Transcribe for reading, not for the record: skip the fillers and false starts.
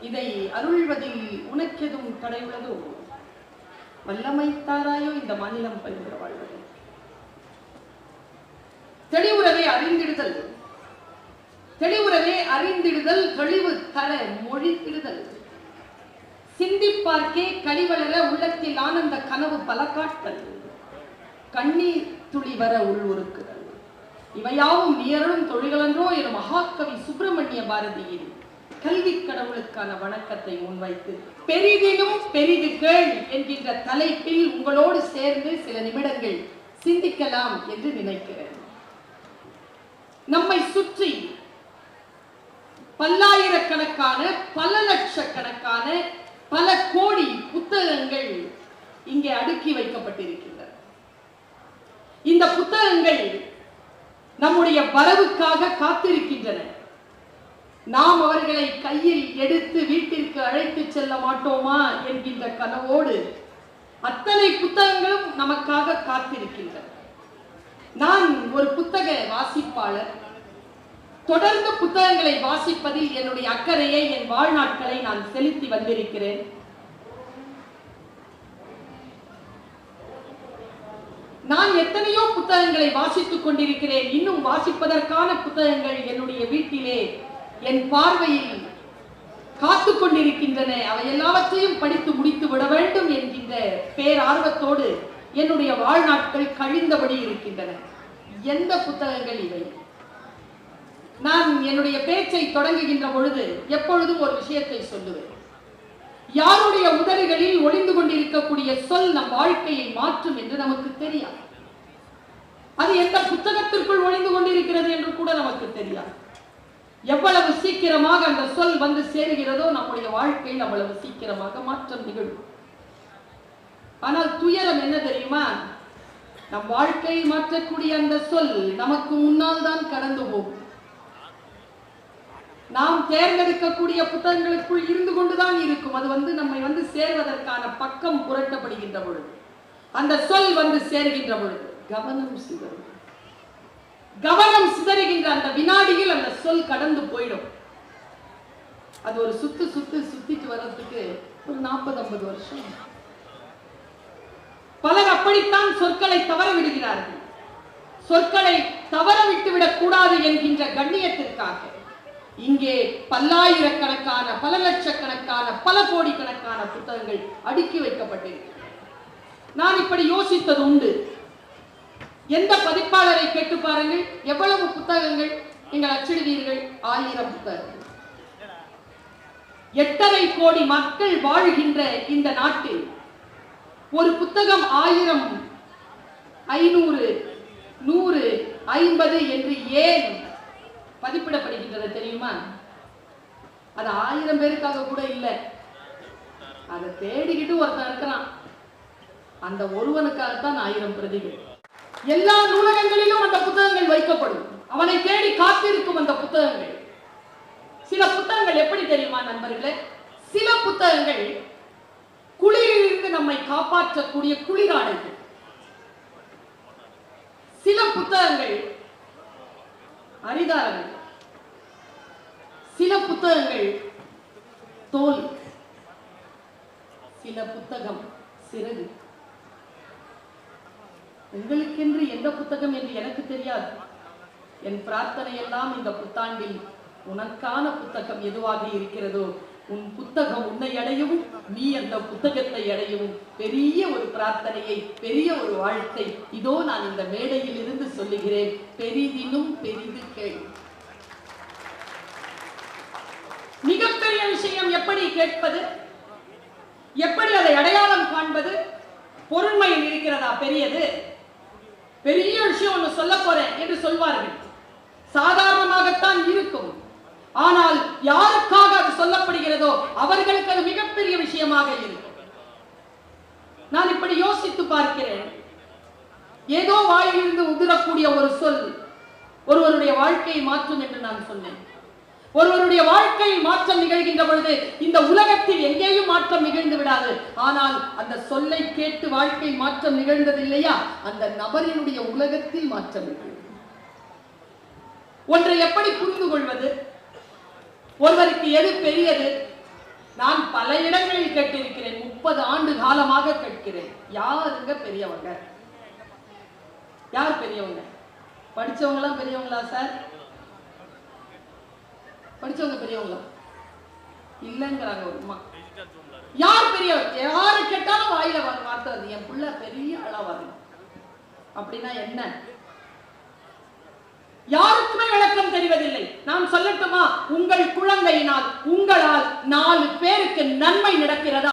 இதை அருள்வதில் உனக்கெதும் தடையுள்ளதோ? வல்லமை தாராயோ இந்த மாநிலம் பயின்ற வாழ்வது. தெளிவுறவே அறிந்திடுதல், தெளிவுறவே அறிந்திடுதல், தெளிவு தர மொழித்திடுதல், சிந்திப்பார்க்கே கழிவளர உள்ளத்தில் ஆனந்த கனவு பல காட்டல், கண்ணீர் துளி வர உள்வுருக்குதல், இவையாவும் நீயரும் தொழில்களன்றோ எனும் மகாகவி சுப்பிரமணிய பாரதியின் கல்வி கடவுளுக்கான வணக்கத்தை முன்வைத்து பெரிதினும் பெரிது கேள் என்கின்ற தலைப்பில் உங்களோடு சேர்ந்து சில நிமிடங்கள் சிந்திக்கலாம் என்று நினைக்கிறேன். நம்மை சுற்றி பல்லாயிரக்கணக்கான பல லட்சக்கணக்கான பல கோடி புத்தகங்கள் இங்கே அடுக்கி வைக்கப்பட்டிருக்கின்றன. இந்த புத்தகங்கள் நம்முடைய வரவுக்காக காத்திருக்கின்றன. நாம் அவர்களை கையில் எடுத்து வீட்டிற்கு அழைத்து செல்ல மாட்டோமா என்கின்ற கனவோடு அத்தனை புத்தகங்களும் நமக்காக காத்திருக்கின்றன. நான் ஒரு புத்தக வாசிப்பாளர். தொடர்ந்து புத்தகங்களை வாசிப்பதில் என்னுடைய அக்கறையை, என் வாழ்நாட்களை நான் செலுத்தி வந்திருக்கிறேன். நான் எத்தனையோ புத்தகங்களை வாசித்துக் கொண்டிருக்கிறேன். இன்னும் வாசிப்பதற்கான புத்தகங்கள் என்னுடைய வீட்டிலே என் பார்வையில் காத்துக் கொண்டிருக்கின்றன. அவை எல்லாவற்றையும் படித்து முடித்து விட வேண்டும் என்கின்ற பேரார்வத்தோடு என்னுடைய வாழ்நாட்கள் கழிந்தபடி இருக்கின்றன. எந்த புத்தகங்கள் இவை? நான் என்னுடைய பேச்சை தொடங்குகின்ற பொழுது எப்பொழுதும் ஒரு விஷயத்தை சொல்லுவேன். யாருடைய உதடுகளில் ஒளிந்து கொண்டிருக்கக்கூடிய சொல் நம் வாழ்க்கையை மாற்றும் என்று நமக்கு தெரியாது. அது எந்த புத்தகத்திற்குள் ஒளிந்து கொண்டிருக்கிறது என்று கூட நமக்கு தெரியாது. எவ்வளவு சீக்கிரமாக அந்த சொல் வந்து சேருகிறதோ நம்முடைய வாழ்க்கையில் அவ்வளவு சீக்கிரமாக மாற்றம் நிகழும். ஆனால் துயரம் என்ன தெரியுமா? நம் வாழ்க்கையை மாற்றக்கூடிய அந்த சொல் நமக்கு முன்னால் தான் கடந்து போகும். நாம் தேர்ந்தெடுக்கக்கூடிய புத்தகங்களுக்குள் இருந்து கொண்டுதான் இருக்கும். அது நம்மை சேர்வதற்கான பக்கம் புரட்டப்படுகின்ற பொழுது, அந்த சொல் சேருகின்ற பொழுது கவனம் சிதறும். கவனம் சிதறுகின்ற அந்த வினாடியில் அந்த சொல் கடந்து போயிடும். அது ஒரு சுத்திட்டு வர்றதுக்கு ஒரு 40-50 வருஷம். பலர் அப்படித்தான் சொற்களை தவற விடுகிறார்கள். சொற்களை தவற விட்டுவிடக் கூடாது என்கின்ற கண்ணியத்திற்காக இங்கே பல்லாயிரக்கணக்கான பல லட்சக்கணக்கான பல கோடிக்கணக்கான புத்தகங்கள் அடுக்கி வைக்கப்பட்டிருக்கிறது. நான் இப்படி யோசித்தது உண்டு. எந்த பதிப்பாளரை கேட்டு பாருங்கள், எவ்வளவு புத்தகங்கள் நீங்கள் அச்சிடுவீர்கள்? 1000 புத்தகங்கள். 8.5 கோடி மக்கள் வாழ்கின்ற இந்த நாட்டில் ஒரு புத்தகம் 1000, 500, 100, 50 என்று ஏன் பதிப்பிடப்படுகின்றது தெரியுமா? அது 1000 பேருக்காக கூட இல்லை. அதை தேடிக்கிட்டு ஒருத்தன் இருக்கிறான், அந்த ஒருவனுக்காகத்தான் 1000 பிரதிகள். எல்லா நூலகங்களிலும் அந்த புத்தகங்கள் வைக்கப்படும். அவனை தேடி காத்திருக்கும் அந்த புத்தகங்கள். சில புத்தகங்கள் எப்படி தெரியுமா நண்பர்களே? சில புத்தகங்கள் குளிரிலிருந்து நம்மை காப்பாற்றக்கூடிய குளிராடைகள். சில புத்தகங்கள் அரிதாரங்கள். சில புத்தகங்கள் தோல். சில புத்தகம் சிறகு. உங்களுக்கென்று எந்த புத்தகம் என்று எனக்கு தெரியாது. என் பிரார்த்தனை எல்லாம் இந்த புத்தாண்டில் உனக்கான புத்தகம் எதுவாக இருக்கிறதோ உன் புத்தகம் உன்னை அடையவும், நீ அந்த புத்தகத்தை அடையவும் பெரிய ஒரு பிரார்த்தனையை, பெரிய ஒரு வாழ்த்தை இதோ நான் இந்த மேடையில் இருந்து சொல்லுகிறேன். பெரிதினும் பெரிது கேள். மிகப்பெரிய விஷயம் எப்படி கேட்பது? எப்படி அதை அடையாளம் காண்பது? பொருண்மையில் இருக்கிறதா பெரியது? பெரிய விஷயம் ஒன்று சொல்ல போறேன் என்று சொல்வார்கள். சாதாரணமாகத்தான் இருக்கும். ஆனால் யாருக்காக அது சொல்லப்படுகிறதோ அவர்களுக்கு அது மிகப்பெரிய விஷயமாக இருக்கும். நான் இப்படி யோசித்து பார்க்கிறேன். ஏதோ வாயிலிருந்து உதிரக்கூடிய ஒரு சொல் ஒருவருடைய வாழ்க்கையை மாற்றும் என்று நான் சொன்னேன். ஒருவருடைய வாழ்க்கையில் மாற்றம் நிகழ்கின்ற பொழுது இந்த உலகத்தில் எங்கேயும் மாற்றம் நிகழ்ந்து விடாது. ஆனால் அந்த சொல்லை கேட்டு வாழ்க்கை மாற்றம் நிகழ்ந்தது இல்லையா, அந்த நபரினுடைய உலகத்தில் மாற்றம் நிகழ்ந்தது. ஒன்றை எப்படி புரிந்து கொள்வது? ஒருவருக்கு எது பெரியது, நான் பல இடங்களில் கேட்டிருக்கிறேன், 30 ஆண்டு காலமாக கேட்கிறேன். யாருங்க பெரியவங்க? யார் பெரியவங்க? படிச்சவங்க எல்லாம் பெரியவங்களா சார்? படிச்சவங்க பெரியவங்களா? இல்லங்கிறாங்க ஒரு அம்மா. யார் பெரியவர்? யாரு கேட்டாலும் வாயில வார்த்தை வருது, என் புள்ள பெரிய ஆளா வரணும் அப்படின்னா என்ன? யாருக்குமே விளக்கம் தெரிவதில்லை. நான் சொல்லட்டுமா? உங்கள் குழந்தையினால் உங்களால் 4 பேருக்கு நன்மை நடக்கிறதா?